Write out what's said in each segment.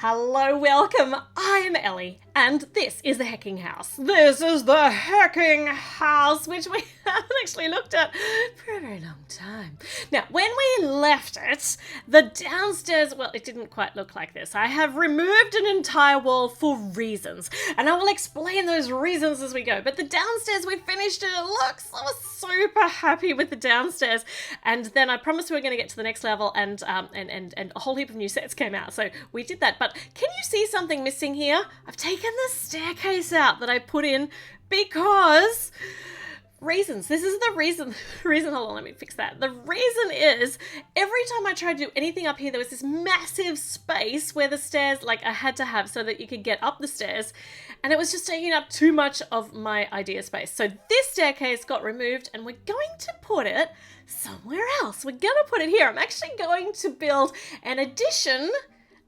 Hello, welcome. I'm Ellie, and this is the Hecking House. This is the Hecking House, which we haven't actually looked at for a very long time. Now, when we left it, the downstairs, well, it didn't quite look like this. I have removed an entire wall for reasons, and I will explain those reasons as we go. But the downstairs, we finished it. It looks, I was super happy with the downstairs. And then I promised we were going to get to the next level, and a whole heap of new sets came out. So we did that. But can you see something missing here? I've taken the staircase out that I put in because reasons. This is the reason. Hold on, let me fix that. The reason is every time I tried to do anything up here, there was this massive space where the stairs, like I had to have so that you could get up the stairs, and it was just taking up too much of my idea space. So this staircase got removed, and we're going to put it somewhere else. We're going to put it here. I'm actually going to build an addition,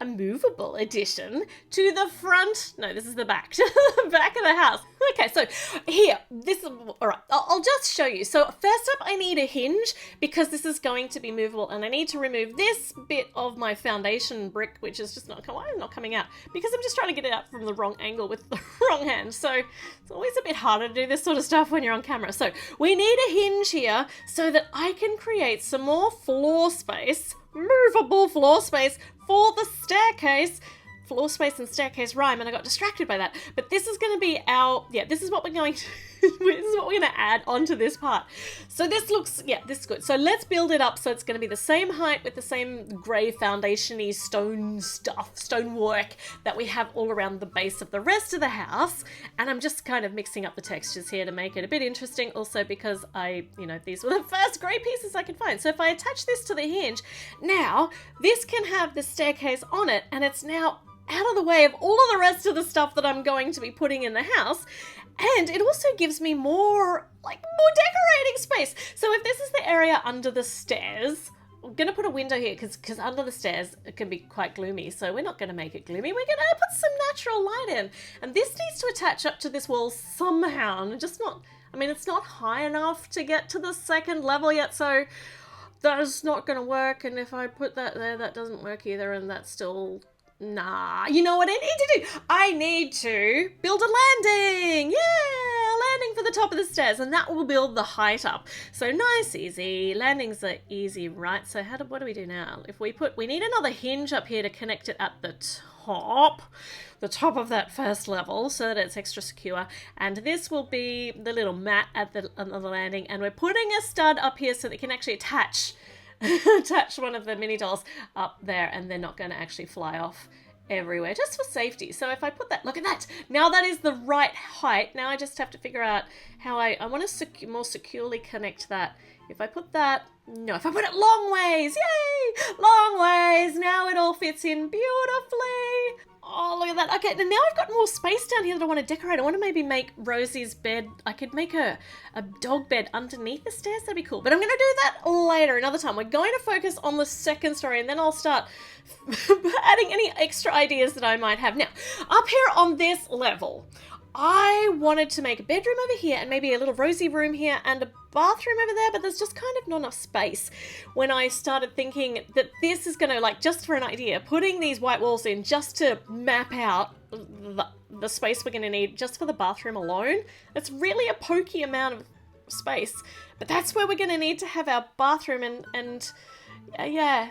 a movable addition to the front. No, this is the back, to the back of the house. Okay, so here, all right, I'll just show you. So first up, I need a hinge because this is going to be movable, and I need to remove this bit of my foundation brick, which is just not coming out because I'm just trying to get it out from the wrong angle with the wrong hand. So it's always a bit harder to do this sort of stuff when you're on camera. So we need a hinge here so that I can create some more floor space, movable floor space for the staircase. Floor space and staircase rhyme, and I got distracted by that. But this is going to be this is what we're going to this is what we're going to add onto this part. So this looks, this is good. So let's build it up so it's going to be the same height with the same grey foundation-y stonework that we have all around the base of the rest of the house. And I'm just kind of mixing up the textures here to make it a bit interesting, also because these were the first grey pieces I could find. So if I attach this to the hinge, now this can have the staircase on it, and it's now out of the way of all of the rest of the stuff that I'm going to be putting in the house. And it also gives me more decorating space. So if this is the area under the stairs, I'm going to put a window here because under the stairs it can be quite gloomy. So we're not going to make it gloomy. We're going to put some natural light in. And this needs to attach up to this wall somehow. And it's not high enough to get to the second level yet. So that's not going to work. And if I put that there, that doesn't work either. And that's still... Nah, you know what I need to do? I need to build a landing. Yeah, a landing for the top of the stairs, and that will build the height up. So nice, easy. Landings are easy, right? So what do we do now? We need another hinge up here to connect it at the top of that first level so that it's extra secure. And this will be the little mat on the landing, and we're putting a stud up here so that it can actually attach one of the mini dolls up there, and they're not going to actually fly off everywhere, just for safety. So if I put that, look at that, now that is the right height. Now I just have to figure out how I want to more securely connect that. If I put it long ways, yay, long ways, now it all fits in beautifully. Oh, look at that. Okay, now I've got more space down here that I want to decorate. I want to maybe make Rosie's bed. I could make a dog bed underneath the stairs. That'd be cool. But I'm going to do that later, another time. We're going to focus on the second story, and then I'll start adding any extra ideas that I might have. Now, up here on this level, I wanted to make a bedroom over here and maybe a little Rosie room here and a bathroom over there, but there's just kind of not enough space when I started thinking that this is going to, just for an idea, putting these white walls in just to map out the space we're going to need just for the bathroom alone. It's really a pokey amount of space, but that's where we're going to need to have our bathroom and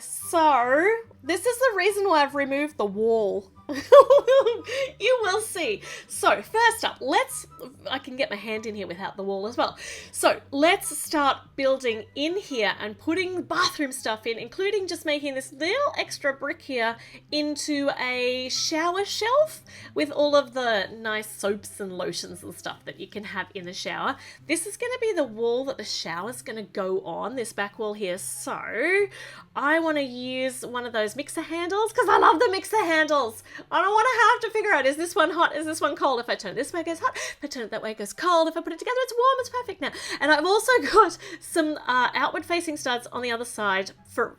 so this is the reason why I've removed the wall. You will see. So first up, I can get my hand in here without the wall as well. So let's start building in here and putting bathroom stuff in, including just making this little extra brick here into a shower shelf with all of the nice soaps and lotions and stuff that you can have in the shower. This is going to be the wall that the shower's going to go on, this back wall here. So I want to use one of those mixer handles because I love the mixer handles. I don't want to have to figure out, is this one hot, is this one cold? If I turn it this way, it goes hot. If I turn it that way, it goes cold. If I put it together, it's warm. It's perfect now. And I've also got some outward-facing studs on the other side for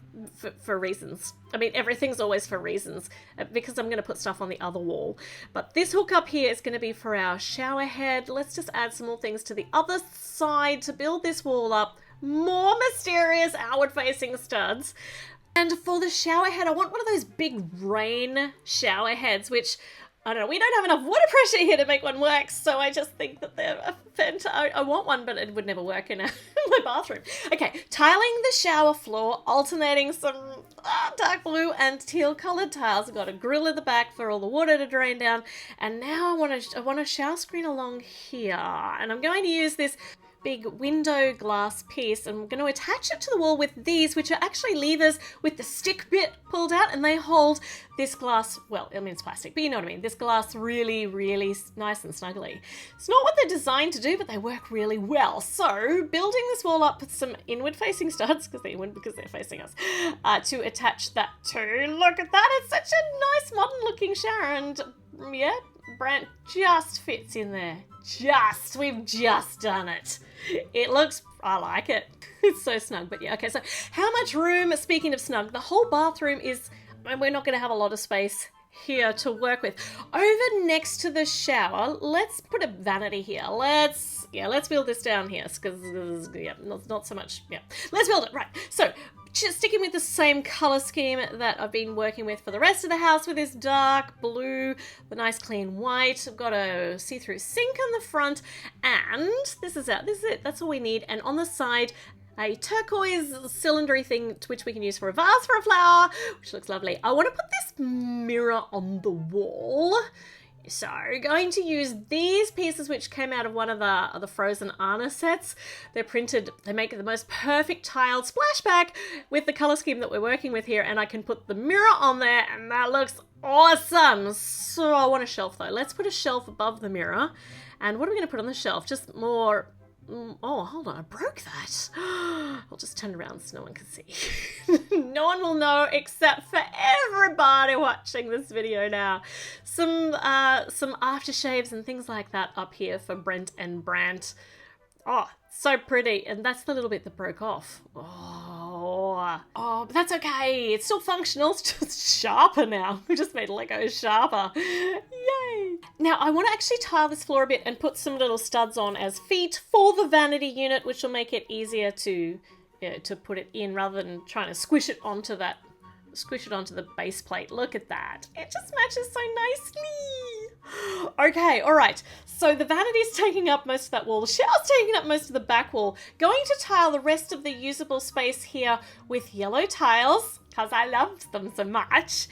reasons. I mean, everything's always for reasons because I'm going to put stuff on the other wall. But this hook up here is going to be for our shower head. Let's just add some more things to the other side to build this wall up. More mysterious outward-facing studs. And for the shower head, I want one of those big rain shower heads, which, I don't know, we don't have enough water pressure here to make one work, so I just think that they're fantastic. I want one, but it would never work in my bathroom. Okay, tiling the shower floor, alternating some dark blue and teal coloured tiles. I've got a grill at the back for all the water to drain down, and now I want a shower screen along here, and I'm going to use this big window glass piece, and I'm going to attach it to the wall with these, which are actually levers with the stick bit pulled out, and they hold this glass, well, I mean it's plastic, but you know what I mean, this glass really, really nice and snuggly. It's not what they're designed to do, but they work really well. So building this wall up with some inward facing studs, because they're facing us, to attach that to. Look at that, it's such a nice modern looking shower, and yeah, Brant just fits in there. We've just done it. It looks, I like it. It's so snug, but yeah, okay, so how much room, speaking of snug, the whole bathroom is, we're not going to have a lot of space here to work with. Over next to the shower, let's put a vanity here. Let's build this down here, because, yeah, not so much, yeah. Let's build it, right. So, just sticking with the same colour scheme that I've been working with for the rest of the house with this dark blue, the nice clean white. I've got a see-through sink on the front, and this is it, that's all we need. And on the side, a turquoise cylindry thing which we can use for a vase for a flower, which looks lovely. I want to put this mirror on the wall. So, going to use these pieces which came out of one of the Frozen Anna sets. They're printed, they make the most perfect tiled splashback with the colour scheme that we're working with here, and I can put the mirror on there, and that looks awesome. So I want a shelf though. Let's put a shelf above the mirror. And what are we going to put on the shelf? Just more... Oh, hold on, I broke that. I'll just turn around so no one can see. No one will know except for everybody watching this video now. Some aftershaves and things like that up here for Brent and Brant. Oh, so pretty. And that's the little bit that broke off. Oh, but that's okay. It's still functional. It's just sharper now. We just made Lego sharper. Yay. Now, I want to actually tile this floor a bit and put some little studs on as feet for the vanity unit, which will make it easier to put it in rather than trying to squish it onto the base plate. Look at that. It just matches so nicely. Okay, all right. So the vanity's taking up most of that wall. The shower's taking up most of the back wall. Going to tile the rest of the usable space here with yellow tiles, because I loved them so much.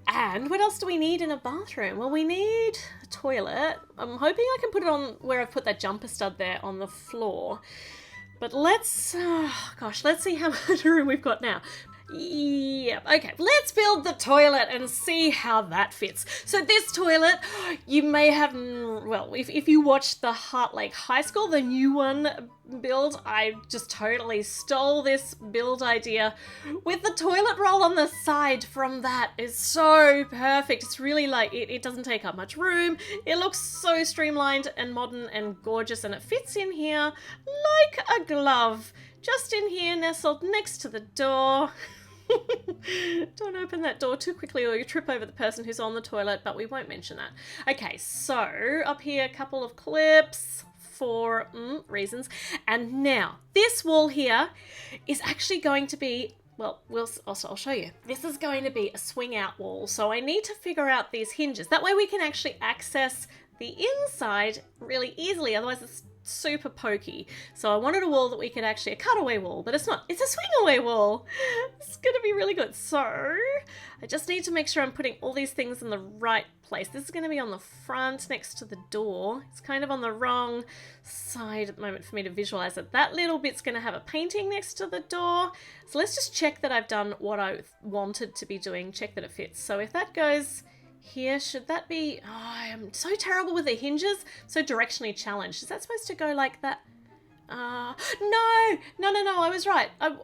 And what else do we need in a bathroom? Well, we need a toilet. I'm hoping I can put it on where I've put that jumper stud there on the floor. But let's see how much room we've got now. Yep, okay, let's build the toilet and see how that fits. So this toilet, you may have, well, if you watched the Heart Lake High School, the new one build, I just totally stole this build idea with the toilet roll on the side from that. Is so perfect. It's really like, it doesn't take up much room. It looks so streamlined and modern and gorgeous, and it fits in here like a glove. Just in here, nestled next to the door. Don't open that door too quickly or you trip over the person who's on the toilet, but we won't mention that. Okay, so up here, a couple of clips for reasons. And now, this wall here is actually going to be, well, I'll show you. This is going to be a swing out wall, so I need to figure out these hinges. That way we can actually access the inside really easily, otherwise it's super pokey. So I wanted a wall that we could actually, a cutaway wall, but it's not, it's a swing away wall. It's gonna be really good. So I just need to make sure I'm putting all these things in the right place. This is gonna be on the front next to the door. It's kind of on the wrong side at the moment for me to visualize it. That little bit's gonna have a painting next to the door. So let's just check that I've done what I wanted to be doing, check that it fits. So if that goes here, should that be... Oh, I'm so terrible with the hinges. So directionally challenged. Is that supposed to go like that? No, I was right. I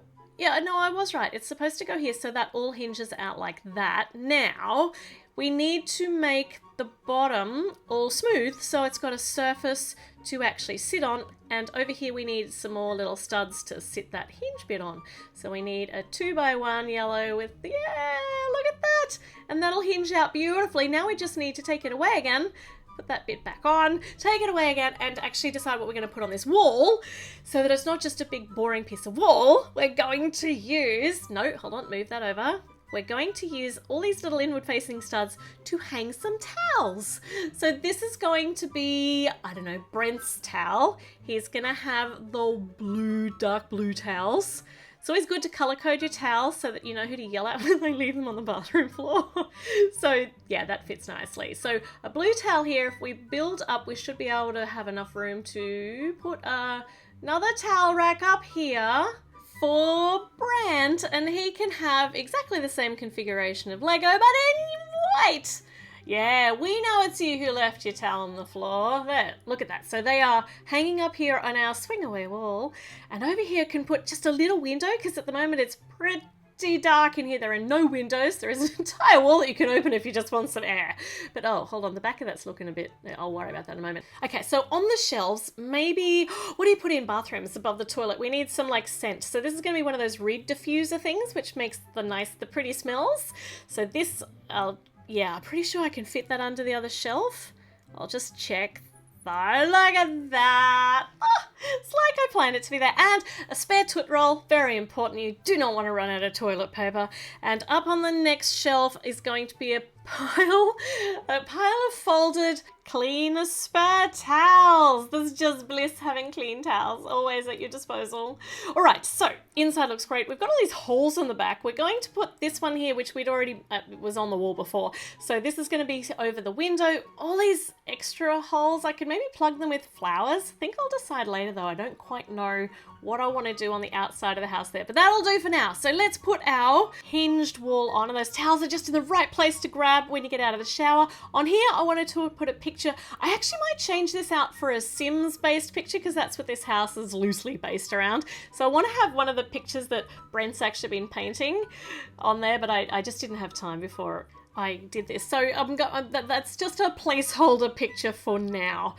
was right. It's supposed to go here so that all hinges out like that. Now, we need to make the bottom all smooth so it's got a surface to actually sit on, and over here we need some more little studs to sit that hinge bit on. So we need a 2x1 yellow with, yeah, look at that, and that'll hinge out beautifully. Now we just need to take it away again, put that bit back on, take it away again, and actually decide what we're going to put on this wall so that it's not just a big boring piece of wall. We're going to use, no, hold on, move that over. We're going to use all these little inward facing studs to hang some towels. So this is going to be, I don't know, Brent's towel. He's gonna have the blue, dark blue towels. It's always good to color code your towels so that you know who to yell at when they leave them on the bathroom floor. So yeah, that fits nicely. So a blue towel here, if we build up, we should be able to have enough room to put another towel rack up here for Brant, and he can have exactly the same configuration of Lego, but in white. Yeah, we know it's you who left your towel on the floor. There, look at that. So they are hanging up here on our swing away wall, and over here can put just a little window because at the moment it's pretty dark in here. There are no windows. There is an entire wall that you can open if you just want some air. But oh, hold on, the back of that's looking a bit, I'll worry about that in a moment. Okay, so on the shelves, maybe, what do you put in bathrooms above the toilet? We need some like scent. So this is going to be one of those reed diffuser things, which makes the pretty smells. So this, yeah, I'm pretty sure I can fit that under the other shelf. I'll just check. So look at that. Oh, it's like I planned it to be there. And a spare toot roll, very important. You do not want to run out of toilet paper. And up on the next shelf is going to be a pile of folded clean spare towels. This is just bliss having clean towels always at your disposal. All right, so inside looks great. We've got all these holes on the back. We're going to put this one here, which we'd already was on the wall before. So this is going to be over the window. All these extra holes, I could maybe plug them with flowers. I think I'll decide later though. I don't quite know what I want to do on the outside of the house there, but that'll do for now. So let's put our hinged wall on, and those towels are just in the right place to grab when you get out of the shower. On here, I wanted to put a picture. I actually might change this out for a Sims-based picture because that's what this house is loosely based around. So I want to have one of the pictures that Brent's actually been painting on there, but I just didn't have time before I did this. So that's just a placeholder picture for now.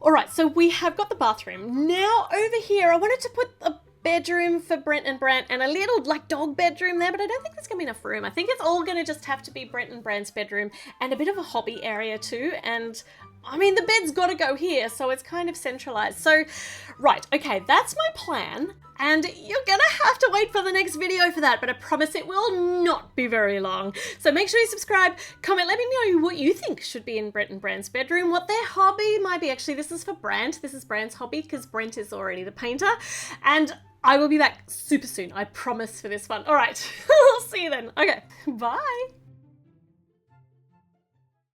All right, so we have got the bathroom. Now over here, I wanted to put a bedroom for Brent and Brant and a little like dog bedroom there, but I don't think there's gonna be enough room. I think it's all gonna just have to be Brent and Brant's bedroom and a bit of a hobby area too. And I mean, the bed's gotta go here, so it's kind of centralized. So, right, okay, that's my plan. And you're gonna have to wait for the next video for that, but I promise it will not be very long. So make sure you subscribe, comment, let me know what you think should be in Brent and Brant's bedroom, what their hobby might be. Actually, this is for Brant. This is Brant's hobby because Brent is already the painter. And I will be back super soon, I promise, for this one. All right, I'll see you then. Okay, bye.